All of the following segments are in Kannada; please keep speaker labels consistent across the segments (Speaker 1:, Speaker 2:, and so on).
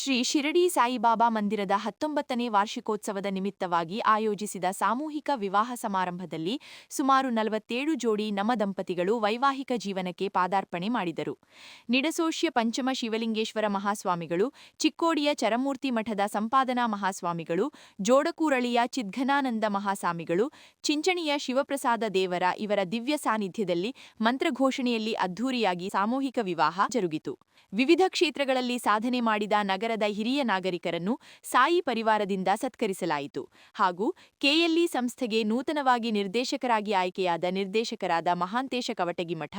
Speaker 1: ಶ್ರೀ ಶಿರಡಿ ಸಾಯಿಬಾಬಾ ಮಂದಿರದ 19ನೇ ವಾರ್ಷಿಕೋತ್ಸವದ ನಿಮಿತ್ತವಾಗಿ ಆಯೋಜಿಸಿದ ಸಾಮೂಹಿಕ ವಿವಾಹ ಸಮಾರಂಭದಲ್ಲಿ ಸುಮಾರು 47 ಜೋಡಿ ನವದಂಪತಿಗಳು ವೈವಾಹಿಕ ಜೀವನಕ್ಕೆ ಪಾದಾರ್ಪಣೆ ಮಾಡಿದರು. ನಿಡಸೋಶ್ಯ ಪಂಚಮ ಶಿವಲಿಂಗೇಶ್ವರ ಮಹಾಸ್ವಾಮಿಗಳು, ಚಿಕ್ಕೋಡಿಯ ಚರಮೂರ್ತಿ ಮಠದ ಸಂಪಾದನಾ ಮಹಾಸ್ವಾಮಿಗಳು, ಜೋಡಕೂರಳಿಯ ಚಿದ್ಘನಾನಂದ ಮಹಾಸ್ವಾಮಿಗಳು, ಚಿಂಚಣಿಯ ಶಿವಪ್ರಸಾದ ದೇವರ ಇವರ ದಿವ್ಯ ಸಾನ್ನಿಧ್ಯದಲ್ಲಿ ಮಂತ್ರಘೋಷಣೆಯಲ್ಲಿ ಅದ್ಧೂರಿಯಾಗಿ ಸಾಮೂಹಿಕ ವಿವಾಹ ಜರುಗಿತು. ವಿವಿಧ ಕ್ಷೇತ್ರಗಳಲ್ಲಿ ಸಾಧನೆ ಮಾಡಿದ ನಗರದ ಹಿರಿಯ ನಾಗರಿಕರನ್ನು ಸಾಯಿ ಪರಿವಾರದಿಂದ ಸತ್ಕರಿಸಲಾಯಿತು ಹಾಗೂ ಕೆಎಲ್ಇ ಸಂಸ್ಥೆಗೆ ನೂತನವಾಗಿ ನಿರ್ದೇಶಕರಾಗಿ ಆಯ್ಕೆಯಾದ ನಿರ್ದೇಶಕರಾದ ಮಹಾಂತೇಶ ಕವಟಗಿಮಠ,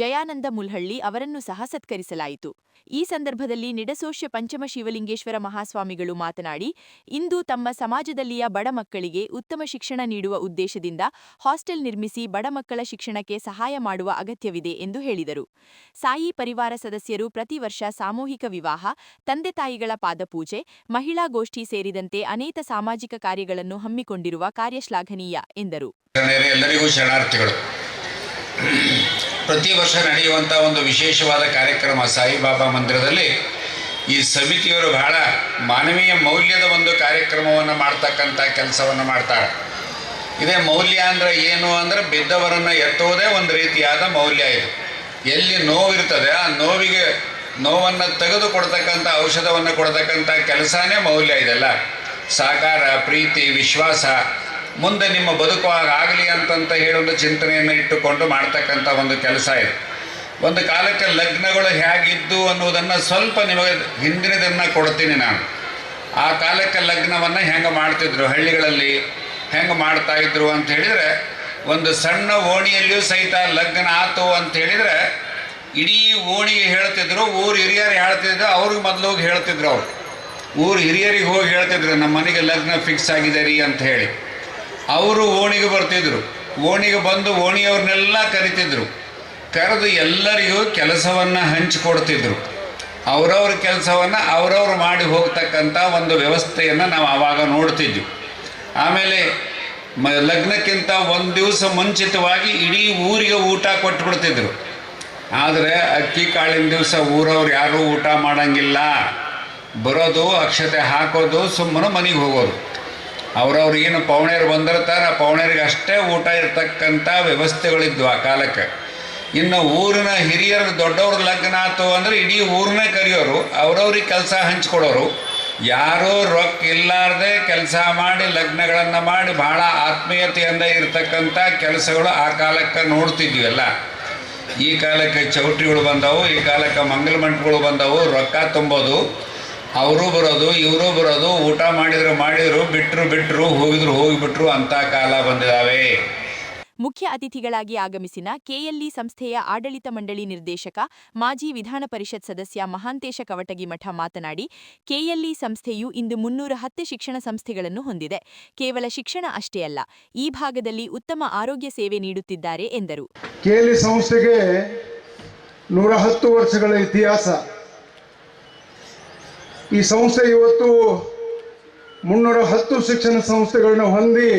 Speaker 1: ಜಯಾನಂದ ಮುಲ್ಹಳ್ಳಿ ಅವರನ್ನು ಸಹ ಸತ್ಕರಿಸಲಾಯಿತು. ಈ ಸಂದರ್ಭದಲ್ಲಿ ನಿಡಸೋಶ್ಯ ಪಂಚಮ ಶಿವಲಿಂಗೇಶ್ವರ ಮಹಾಸ್ವಾಮಿಗಳು ಮಾತನಾಡಿ, ಇಂದು ತಮ್ಮ ಸಮಾಜದಲ್ಲಿಯ ಬಡ ಮಕ್ಕಳಿಗೆ ಉತ್ತಮ ಶಿಕ್ಷಣ ನೀಡುವ ಉದ್ದೇಶದಿಂದ ಹಾಸ್ಟೆಲ್ ನಿರ್ಮಿಸಿ ಬಡ ಮಕ್ಕಳ ಶಿಕ್ಷಣಕ್ಕೆ ಸಹಾಯ ಮಾಡುವ ಅಗತ್ಯವಿದೆ ಎಂದು ಹೇಳಿದರು. ಸಾಯಿ ಪರಿವಾರ ಸದಸ್ಯರು ಪ್ರತಿ ವರ್ಷ ಸಾಮೂಹಿಕ ವಿವಾಹ, ತಂದೆ ತಾಯಿಗಳ ಪಾದಪೂಜೆ, ಮಹಿಳಾ ಗೋಷ್ಠಿ ಸೇರಿದಂತೆ ಅನೇಕ ಸಾಮಾಜಿಕ ಕಾರ್ಯಗಳನ್ನು ಹಮ್ಮಿಕೊಂಡಿರುವ ಕಾರ್ಯ ಶ್ಲಾಘನೀಯ ಎಂದರು.
Speaker 2: ಎಲ್ಲರಿಗೂ ಶರಣಾರ್ಥಿಗಳು. ಪ್ರತಿ ವರ್ಷ ನಡೆಯುವಂಥ ಒಂದು ವಿಶೇಷವಾದ ಕಾರ್ಯಕ್ರಮ ಸಾಯಿಬಾಬಾ ಮಂದಿರದಲ್ಲಿ ಈ ಸಮಿತಿಯವರು ಬಹಳ ಮಾನವೀಯ ಮೌಲ್ಯದ ಒಂದು ಕಾರ್ಯಕ್ರಮವನ್ನು ಮಾಡ್ತಕ್ಕಂಥ ಕೆಲಸವನ್ನು ಮಾಡ್ತಾರೆ. ಇದೇ ಮೌಲ್ಯ ಅಂದರೆ ಏನು ಅಂದರೆ ಬಿದ್ದವರನ್ನು ಎತ್ತುವುದೇ ಒಂದು ರೀತಿಯಾದ ಮೌಲ್ಯ. ಇದು ಎಲ್ಲಿ ನೋವಿರ್ತದೆ ಆ ನೋವನ್ನು ತೆಗೆದುಕೊಡ್ತಕ್ಕಂಥ ಔಷಧವನ್ನು ಕೊಡ್ತಕ್ಕಂಥ ಕೆಲಸನೇ ಮೌಲ್ಯ. ಇದೆಲ್ಲ ಸಾಕಾರ, ಪ್ರೀತಿ, ವಿಶ್ವಾಸ, ಮುಂದೆ ನಿಮ್ಮ ಬದುಕುವಾಗ ಆಗಲಿ ಅಂತಂತ ಹೇಳೊಂದು ಚಿಂತನೆಯನ್ನು ಇಟ್ಟುಕೊಂಡು ಮಾಡ್ತಕ್ಕಂಥ ಒಂದು ಕೆಲಸ ಇದು. ಒಂದು ಕಾಲಕ್ಕೆ ಲಗ್ನಗಳು ಹೇಗಿದ್ದು ಅನ್ನೋದನ್ನು ಸ್ವಲ್ಪ ನಿಮಗೆ ಹಿಂದಿನದನ್ನು ಕೊಡ್ತೀನಿ ನಾನು. ಆ ಕಾಲಕ್ಕೆ ಲಗ್ನವನ್ನು ಹೆಂಗೆ ಮಾಡ್ತಿದ್ರು, ಹಳ್ಳಿಗಳಲ್ಲಿ ಹೆಂಗೆ ಮಾಡ್ತಾಯಿದ್ರು ಅಂತ ಹೇಳಿದರೆ, ಒಂದು ಸಣ್ಣ ಓಣಿಯಲ್ಲಿಯೂ ಸಹಿತ ಲಗ್ನ ಆತು ಅಂತ ಹೇಳಿದರೆ ಇಡೀ ಓಣಿಗೆ ಹೇಳ್ತಿದ್ರು. ಊರು ಹಿರಿಯರು ಹೇಳ್ತಿದ್ರು, ಅವ್ರಿಗೆ ಮೊದಲು ಹೋಗಿ ಹೇಳ್ತಿದ್ರು. ಅವರು ಊರು ಹಿರಿಯರಿಗೆ ಹೋಗಿ ಹೇಳ್ತಿದ್ರು, ನಮ್ಮ ಮನೆಗೆ ಲಗ್ನ ಫಿಕ್ಸ್ ಆಗಿದೆ ರೀ ಅಂತ ಹೇಳಿ. ಅವರು ಓಣಿಗೆ ಬರ್ತಿದ್ರು. ಓಣಿಗೆ ಬಂದು ಓಣಿಯವ್ರನ್ನೆಲ್ಲ ಕರಿತಿದ್ರು. ಕರೆದು ಎಲ್ಲರಿಗೂ ಕೆಲಸವನ್ನು ಹಂಚಿಕೊಡ್ತಿದ್ರು. ಅವರವ್ರ ಕೆಲಸವನ್ನು ಅವರವ್ರು ಮಾಡಿ ಹೋಗ್ತಕ್ಕಂಥ ಒಂದು ವ್ಯವಸ್ಥೆಯನ್ನು ನಾವು ಆವಾಗ ನೋಡ್ತಿದ್ವಿ. ಆಮೇಲೆ ಲಗ್ನಕ್ಕಿಂತ ಒಂದು ದಿವಸ ಮುಂಚಿತವಾಗಿ ಇಡೀ ಊರಿಗೆ ಊಟ ಕೊಟ್ಬಿಡ್ತಿದ್ರು. ಆದರೆ ಅಕ್ಕಿ ಕಾಳಿನ ದಿವಸ ಊರವ್ರು ಯಾರೂ ಊಟ ಮಾಡೋಂಗಿಲ್ಲ. ಬರೋದು, ಅಕ್ಷತೆ ಹಾಕೋದು, ಸುಮ್ಮನೆ ಮನೆಗೆ ಹೋಗೋದು. ಅವ್ರವ್ರು ಏನು ಪೌಣೆಯರು ಬಂದಿರ್ತಾರೆ, ಆ ಪೌಣೆಯರಿಗೆ ಅಷ್ಟೇ ಊಟ ಇರ್ತಕ್ಕಂಥ ವ್ಯವಸ್ಥೆಗಳಿದ್ವು ಆ ಕಾಲಕ್ಕೆ. ಇನ್ನು ಊರಿನ ಹಿರಿಯರು ದೊಡ್ಡವ್ರ ಲಗ್ನ ಆಯ್ತು ಅಂದರೆ ಇಡೀ ಊರನ್ನೇ ಕರೆಯೋರು, ಅವ್ರವ್ರಿಗೆ ಕೆಲಸ ಹಂಚ್ಕೊಡೋರು. ಯಾರೂ ರೊಕ್ಕ ಇಲ್ಲಾರ್ದೆ ಕೆಲಸ ಮಾಡಿ ಲಗ್ನಗಳನ್ನು ಮಾಡಿ ಭಾಳ ಆತ್ಮೀಯತೆಯಿಂದ ಇರ್ತಕ್ಕಂಥ ಕೆಲಸಗಳು ಆ ಕಾಲಕ್ಕೆ ನೋಡ್ತಿದ್ವಿ ಎಲ್ಲ. ಈ ಕಾಲಕ್ಕೆ ಚೌಟ್ರಿಗಳು ಬಂದವು, ಈ ಕಾಲಕ್ಕೆ ಮಂಗಲ ಮಂಟಪಗಳು ಬಂದವು. ರೊಕ್ಕ ತುಂಬೋದು, ಅವರು ಬರೋದು, ಇವರು ಬರೋದು, ಊಟ ಮಾಡಿದ್ರು, ಬಿಟ್ಟರು, ಹೋಗಿಬಿಟ್ರು ಅಂತ ಕಾಲ ಬಂದಿದ್ದಾವೆ.
Speaker 1: ಮುಖ್ಯ ಅತಿಥಿಗಳಾಗಿ ಆಗಮಿಸಿನ ಕೆಎಲ್ಇ ಸಂಸ್ಥೆಯ ಆಡಳಿತ ಮಂಡಳಿ ನಿರ್ದೇಶಕ, ಮಾಜಿ ವಿಧಾನ ಪರಿಷತ್ ಸದಸ್ಯ ಮಹಾಂತೇಶ ಕವಟಗಿಮಠ ಮಾತನಾಡಿ, ಕೆಎಲ್ಇ ಸಂಸ್ಥೆಯು ಇಂದು 310 ಶಿಕ್ಷಣ ಸಂಸ್ಥೆಗಳನ್ನು ಹೊಂದಿದೆ. ಕೇವಲ ಶಿಕ್ಷಣ ಅಷ್ಟೇ ಅಲ್ಲ, ಈ ಭಾಗದಲ್ಲಿ ಉತ್ತಮ ಆರೋಗ್ಯ ಸೇವೆ ನೀಡುತ್ತಿದ್ದಾರೆ ಎಂದರು.
Speaker 3: ಕೆಎಲ್ಇ ಸಂಸ್ಥೆಗೆ 110 ವರ್ಷಗಳ ಇತಿಹಾಸ. ಈ ಸಂಸ್ಥೆ ಇವತ್ತು 310 ಶಿಕ್ಷಣ ಸಂಸ್ಥೆಗಳನ್ನು ಹೊಂದಿ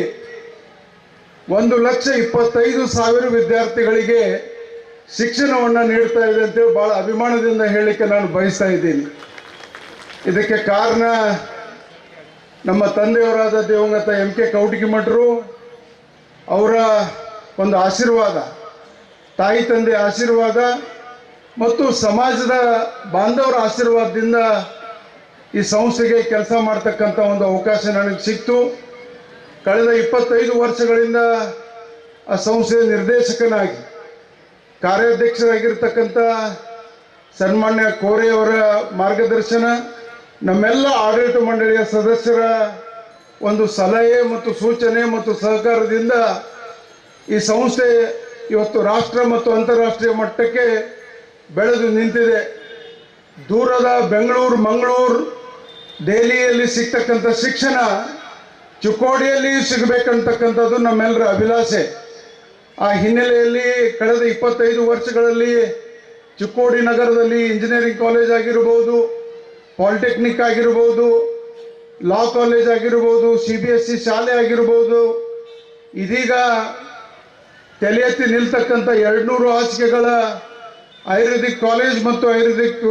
Speaker 3: 1,25,000 ವಿದ್ಯಾರ್ಥಿಗಳಿಗೆ ಶಿಕ್ಷಣವನ್ನು ನೀಡ್ತಾ ಇದೆ ಅಂತೇಳಿ ಭಾಳ ಅಭಿಮಾನದಿಂದ ಹೇಳಲಿಕ್ಕೆ ನಾನು ಬಯಸ್ತಾ ಇದ್ದೀನಿ. ಇದಕ್ಕೆ ಕಾರಣ ನಮ್ಮ ತಂದೆಯವರಾದ ದಿವಂಗತ ಎಂ.ಕೆ. ಕವಟಗಿಮಠರು ಅವರ ಒಂದು ಆಶೀರ್ವಾದ, ತಾಯಿ ತಂದೆ ಆಶೀರ್ವಾದ ಮತ್ತು ಸಮಾಜದ ಬಾಂಧವರ ಆಶೀರ್ವಾದದಿಂದ ಈ ಸಂಸ್ಥೆಗೆ ಕೆಲಸ ಮಾಡ್ತಕ್ಕಂಥ ಒಂದು ಅವಕಾಶ ನನಗೆ ಸಿಕ್ತು. ಕಳೆದ 25 ವರ್ಷಗಳಿಂದ ಆ ಸಂಸ್ಥೆಯ ನಿರ್ದೇಶಕನಾಗಿ, ಕಾರ್ಯಾಧ್ಯಕ್ಷರಾಗಿರ್ತಕ್ಕಂಥ ಸನ್ಮಾನ್ಯ ಕೋರೆಯವರ ಮಾರ್ಗದರ್ಶನ, ನಮ್ಮೆಲ್ಲ ಆಡಳಿತ ಮಂಡಳಿಯ ಸದಸ್ಯರ ಒಂದು ಸಲಹೆ ಮತ್ತು ಸೂಚನೆ ಮತ್ತು ಸಹಕಾರದಿಂದ ಈ ಸಂಸ್ಥೆ ಇವತ್ತು ರಾಷ್ಟ್ರ ಮತ್ತು ಅಂತಾರಾಷ್ಟ್ರೀಯ ಮಟ್ಟಕ್ಕೆ ಬೆಳೆದು ನಿಂತಿದೆ. ದೂರದ ಬೆಂಗಳೂರು, ಮಂಗಳೂರು, ದೆಹಲಿಯಲ್ಲಿ ಸಿಗ್ತಕ್ಕಂಥ ಶಿಕ್ಷಣ ಚಿಕ್ಕೋಡಿಯಲ್ಲಿಯೂ ಸಿಗಬೇಕಂತಕ್ಕಂಥದ್ದು ನಮ್ಮೆಲ್ಲರ ಅಭಿಲಾಷೆ. ಆ ಹಿನ್ನೆಲೆಯಲ್ಲಿ ಕಳೆದ 25 ವರ್ಷಗಳಲ್ಲಿ ಚಿಕ್ಕೋಡಿ ನಗರದಲ್ಲಿ ಇಂಜಿನಿಯರಿಂಗ್ ಕಾಲೇಜ್ ಆಗಿರ್ಬೋದು, ಪಾಲಿಟೆಕ್ನಿಕ್ ಆಗಿರ್ಬೋದು, ಲಾ ಕಾಲೇಜ್ ಆಗಿರ್ಬೋದು, CBSE ಶಾಲೆ ಆಗಿರ್ಬೋದು, ಇದೀಗ ತಲೆ ಎತ್ತಿ ನಿಲ್ತಕ್ಕಂಥ 200 ಹಾಸಿಗೆಗಳ ಆಯುರ್ವೇದಿಕ್ ಕಾಲೇಜ್ ಮತ್ತು ಆಯುರ್ವೇದಿಕ್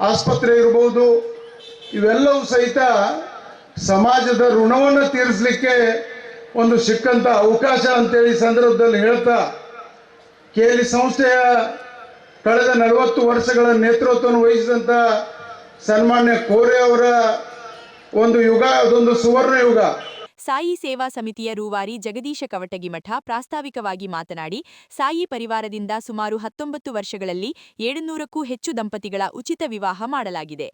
Speaker 3: ಆಸ್ಪತ್ರೆ ಇರ್ಬೋದು, ಇವೆಲ್ಲವೂ ಸಹಿತ ಸಮಾಜದ ಋಣವನ್ನು ತೀರಿಸಲಿಕ್ಕೆ ಒಂದು ಸಿಕ್ಕಂಥ ಅವಕಾಶ ಅಂತೇಳಿ ಸಂದರ್ಭದಲ್ಲಿ ಹೇಳ್ತಾ ಕೇಲಿ ಸಂಸ್ಥೆಯ ಕಳೆದ 40 ವರ್ಷಗಳ ನೇತೃತ್ವವನ್ನು ವಹಿಸಿದಂಥ ಸನ್ಮಾನ್ಯ ಕೋರೆ ಅವರ ಒಂದು ಯುಗ, ಅದೊಂದು ಸುವರ್ಣ ಯುಗ.
Speaker 1: ಸಾಯಿ ಸೇವಾ ಸಮಿತಿಯ ರೂವಾರಿ ಜಗದೀಶ ಕವಟಗಿಮಠ ಪ್ರಾಸ್ತಾವಿಕವಾಗಿ ಮಾತನಾಡಿ, ಸಾಯಿ ಪರಿವಾರದಿಂದ ಸುಮಾರು 19 ವರ್ಷಗಳಲ್ಲಿ 700ಕ್ಕೂ ಹೆಚ್ಚು ದಂಪತಿಗಳ ಉಚಿತ ವಿವಾಹ ಮಾಡಲಾಗಿದೆ.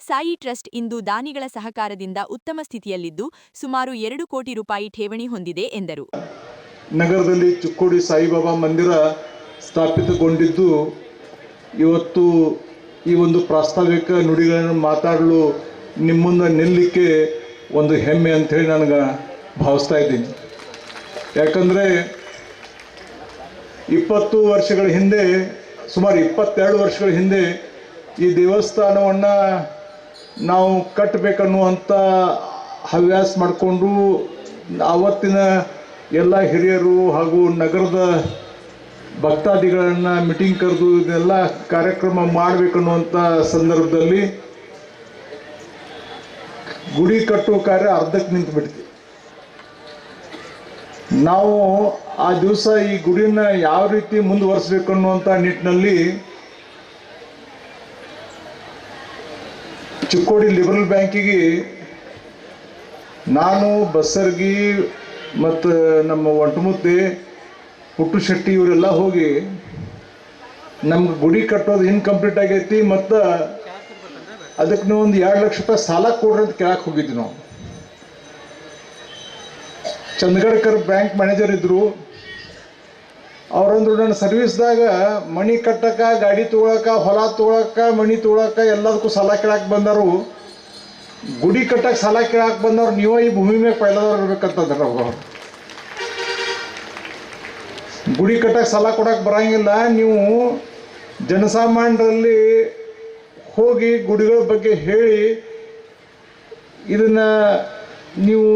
Speaker 1: ಸಾಯಿ ಟ್ರಸ್ಟ್ ಇಂದು ದಾನಿಗಳ ಸಹಕಾರದಿಂದ ಉತ್ತಮ ಸ್ಥಿತಿಯಲ್ಲಿದ್ದು ಸುಮಾರು 2 ಕೋಟಿ ರೂಪಾಯಿ ಠೇವಣಿ ಹೊಂದಿದೆ ಎಂದರು.
Speaker 4: ನಗರದಲ್ಲಿ ಚಿಕ್ಕೋಡಿ ಸಾಯಿಬಾಬಾ ಮಂದಿರ ಸ್ಥಾಪಿತಗೊಂಡಿದ್ದು ಇವತ್ತು ಈ ಒಂದು ಪ್ರಾಸ್ತಾವಿಕ ನುಡಿಗಳನ್ನು ಮಾತಾಡಲು ನಿಮ್ಮ ಮುಂದೆ ನಿಲ್ಲಲಿಕ್ಕೆ ಒಂದು ಹೆಮ್ಮೆ ಅಂಥೇಳಿ ನನಗೆ ಭಾವಿಸ್ತಾ ಇದ್ದೀನಿ. ಯಾಕಂದರೆ 20 ವರ್ಷಗಳ ಹಿಂದೆ, ಸುಮಾರು 22 ವರ್ಷಗಳ ಹಿಂದೆ ಈ ದೇವಸ್ಥಾನವನ್ನು ನಾವು ಕಟ್ಟಬೇಕನ್ನುವಂಥ ಹವ್ಯಾಸ ಮಾಡಿಕೊಂಡು ಆವತ್ತಿನ ಎಲ್ಲ ಹಿರಿಯರು ಹಾಗೂ ನಗರದ ಭಕ್ತಾದಿಗಳನ್ನು ಮೀಟಿಂಗ್ ಕರೆದು ಇದೆಲ್ಲ ಕಾರ್ಯಕ್ರಮ ಮಾಡಬೇಕನ್ನುವಂಥ ಸಂದರ್ಭದಲ್ಲಿ ಗುಡಿ ಕಟ್ಟುವ ಕಾರ್ಯ ಅರ್ಧಕ್ಕೆ ನಿಂತುಬಿಡ್ತೀವಿ. ನಾವು ಆ ದಿವಸ ಈ ಗುಡಿನ ಯಾವ ರೀತಿ ಮುಂದುವರಿಸಬೇಕು ಅನ್ನುವಂಥ ನಿಟ್ಟಿನಲ್ಲಿ ಚಿಕ್ಕೋಡಿ ಲಿಬರಲ್ ಬ್ಯಾಂಕಿಗೆ ನಾನು, ಬಸರ್ಗಿ ಮತ್ತು ನಮ್ಮ ಒಂಟಮುದ್ದೆ, ಪುಟ್ಟು ಶೆಟ್ಟಿ ಇವರೆಲ್ಲ ಹೋಗಿ ನಮ್ಗೆ ಗುಡಿ ಕಟ್ಟೋದು ಇನ್ಕಂಪ್ಲೀಟ್ ಆಗೈತಿ ಮತ್ತು ಅದಕ್ಕೆ ನೀವು ಒಂದು 2 ಲಕ್ಷ ರೂಪಾಯಿ ಸಾಲ ಕೊಡ್ರಿ ಅಂತ ಕೇಳಕ್ಕೆ ಹೋಗಿದ್ವಿ ನಾವು. ಚಂದಗಡ್ಕರ್ ಬ್ಯಾಂಕ್ ಮ್ಯಾನೇಜರ್ ಇದ್ದರು. ಅವರಂದ್ರು ನನ್ನ ಸರ್ವಿಸ್ದಾಗ ಮಣಿ ಕಟ್ಟಕ್ಕೆ, ಗಾಡಿ ತೊಗೊಳಕ್ಕೆ, ಹೊಲ ತೊಗೊಳಕ್ಕೆ, ಮಣಿ ತೊಗೊಳಕ್ಕೆ ಎಲ್ಲದಕ್ಕೂ ಸಾಲ ಕೇಳಕ್ಕೆ ಬಂದರು. ಗುಡಿ ಕಟ್ಟಕ್ಕೆ ಸಾಲ ಕೇಳಕ್ಕೆ ಬಂದವ್ರು ನೀವು ಈ ಭೂಮಿ ಮೇಲೆ ಪೈಲದವ್ರು ಇರ್ಬೇಕಂತಂದ್ರೆ ಅವರು. ಗುಡಿ ಕಟ್ಟಕ್ಕೆ ಸಾಲ ಕೊಡಕ್ಕೆ ಬರೋಂಗಿಲ್ಲ, ನೀವು ಜನಸಾಮಾನ್ಯರಲ್ಲಿ ಹೋಗಿ ಗುಡಿಗಳ ಬಗ್ಗೆ ಹೇಳಿ ಇದನ್ನು ನೀವು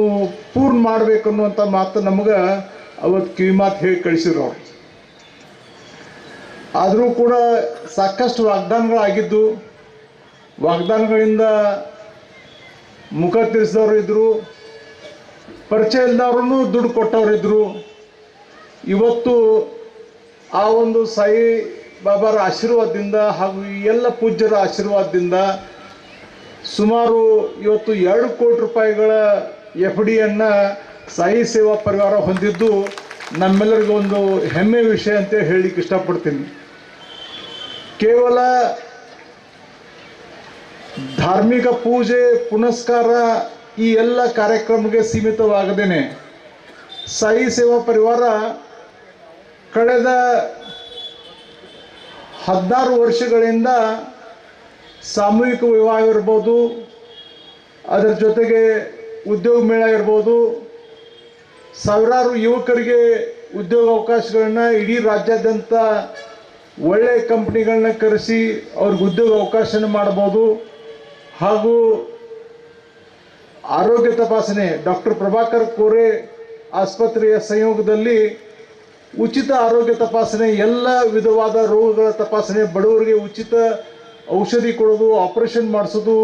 Speaker 4: ಪೂರ್ಣ ಮಾಡಬೇಕು ಅನ್ನುವಂಥ ಮಾತು ನಮಗೆ ಅವತ್ತು ಕಿವಿ ಮಾತು ಹೇಳಿ ಕಳಿಸಿದ್ರು ಅವರು. ಆದರೂ ಕೂಡ ಸಾಕಷ್ಟು ವಾಗ್ದಾನಗಳಾಗಿದ್ದು, ವಾಗ್ದಾನಗಳಿಂದ ಮುಖ ತಿರ್ಸಿದವರು ಇದ್ದರು, ಪರಿಚಯ ಇಲ್ಲದವ್ರೂ ದುಡ್ಡು ಕೊಟ್ಟವರಿದ್ದರು. ಇವತ್ತು ಆ ಒಂದು ಸಾಯಿ ಬಾಬಾರ ಆಶೀರ್ವಾದದಿಂದ ಹಾಗೂ ಎಲ್ಲ ಪೂಜ್ಯರ ಆಶೀರ್ವಾದದಿಂದ ಸುಮಾರು ಇವತ್ತು 2 ಕೋಟಿ ರೂಪಾಯಿಗಳ FDಯನ್ನು ಸಾಯಿ ಸೇವಾ ಪರಿವಾರ ಹೊಂದಿದ್ದು ನಮ್ಮೆಲ್ಲರಿಗೂ ಒಂದು ಹೆಮ್ಮೆ ವಿಷಯ ಅಂತ ಹೇಳಲಿಕ್ಕೆ ಇಷ್ಟಪಡ್ತೀನಿ. ಕೇವಲ ಧಾರ್ಮಿಕ ಪೂಜೆ ಪುನಸ್ಕಾರ ಈ ಎಲ್ಲ ಕಾರ್ಯಕ್ರಮಕ್ಕೆ ಸೀಮಿತವಾಗದೇನೆ ಸಾಯಿ ಸೇವಾ ಪರಿವಾರ ಕಳೆದ 16 ವರ್ಷಗಳಿಂದ ಸಾಮೂಹಿಕ ವಿವಾಹ ಇರ್ಬೋದು, ಅದರ ಜೊತೆಗೆ ಉದ್ಯೋಗ ಮೇಳ ಇರ್ಬೋದು, ಸಾವಿರಾರು ಯುವಕರಿಗೆ ಉದ್ಯೋಗ ಅವಕಾಶಗಳನ್ನ ಇಡೀ ರಾಜ್ಯಾದ್ಯಂತ ಒಳ್ಳೆಯ ಕಂಪ್ನಿಗಳನ್ನ ಕರೆಸಿ ಅವ್ರಿಗೆ ಉದ್ಯೋಗ ಅವಕಾಶನ ಮಾಡ್ಬೋದು. ಹಾಗೂ ಆರೋಗ್ಯ ತಪಾಸಣೆ ಡಾಕ್ಟರ್ ಪ್ರಭಾಕರ್ ಕೋರೆ ಆಸ್ಪತ್ರೆಯ ಸಂಯೋಗದಲ್ಲಿ ಉಚಿತ ಆರೋಗ್ಯ ತಪಾಸಣೆ, ಎಲ್ಲ ವಿಧವಾದ ರೋಗಗಳ ತಪಾಸಣೆ, ಬಡವರಿಗೆ ಉಚಿತ ಔಷಧಿ ಕೊಡೋದು, ಆಪರೇಷನ್ ಮಾಡಿಸೋದು,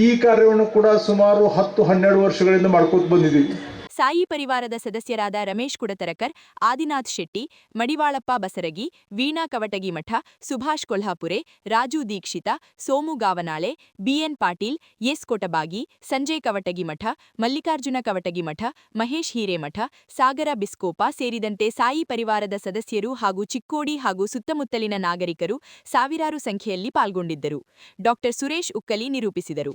Speaker 4: ಈ ಕಾರ್ಯವನ್ನು ಕೂಡ ಸುಮಾರು 10-12 ವರ್ಷಗಳಿಂದ ಮಾಡ್ಕೋತ ಬಂದಿದ್ದೀವಿ.
Speaker 1: ಸಾಯಿ ಪರಿವಾರದ ಸದಸ್ಯರಾದ ರಮೇಶ್ ಕುಡತರಕರ್, ಆದಿನಾಥ್ ಶೆಟ್ಟಿ, ಮಡಿವಾಳಪ್ಪ ಬಸರಗಿ, ವೀಣಾ ಕವಟಗಿಮಠ, ಸುಭಾಷ್ ಕೊಲ್ಹಾಪುರೆ, ರಾಜು ದೀಕ್ಷಿತ, ಸೋಮು ಗಾವನಾಳೆ, BN ಪಾಟೀಲ್, ಎಸ್ ಕೊಟಬಾಗಿ, ಸಂಜಯ್ ಕವಟಗಿಮಠ, ಮಲ್ಲಿಕಾರ್ಜುನ ಕವಟಗಿಮಠ, ಮಹೇಶ್ ಹಿರೇಮಠ, ಸಾಗರ ಬಿಸ್ಕೋಪ ಸೇರಿದಂತೆ ಸಾಯಿ ಪರಿವಾರದ ಸದಸ್ಯರು ಹಾಗೂ ಚಿಕ್ಕೋಡಿ ಹಾಗೂ ಸುತ್ತಮುತ್ತಲಿನ ನಾಗರಿಕರು ಸಾವಿರಾರು ಸಂಖ್ಯೆಯಲ್ಲಿ ಪಾಲ್ಗೊಂಡಿದ್ದರು. ಡಾ. ಸುರೇಶ್ ಉಕ್ಕಲಿ ನಿರೂಪಿಸಿದರು.